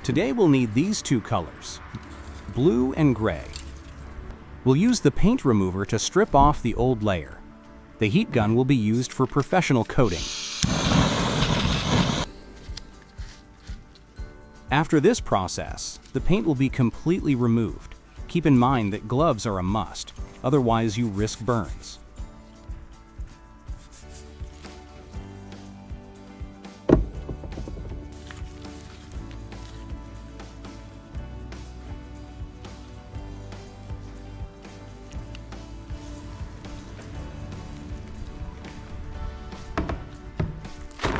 Today we'll need these two colors, blue and gray. We'll use the paint remover to strip off the old layer. The heat gun will be used for professional coating. After this process, the paint will be completely removed. Keep in mind that gloves are a must, otherwise you risk burns.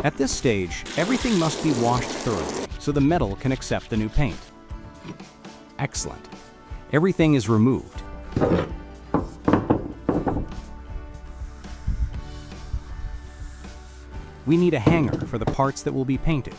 At this stage, everything must be washed thoroughly so the metal can accept the new paint. Excellent. Everything is removed. We need a hanger for the parts that will be painted.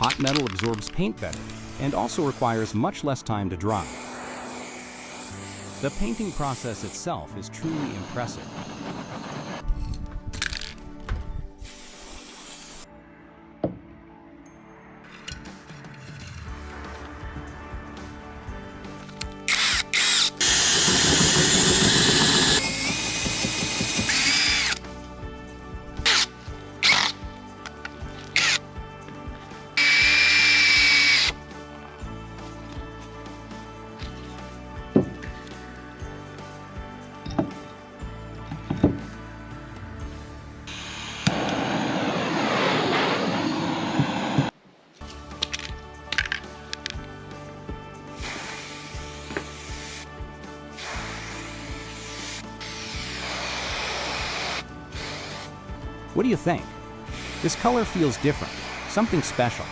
Hot metal absorbs paint better and also requires much less time to dry. The painting process itself is truly impressive. What do you think? This color feels different, something special.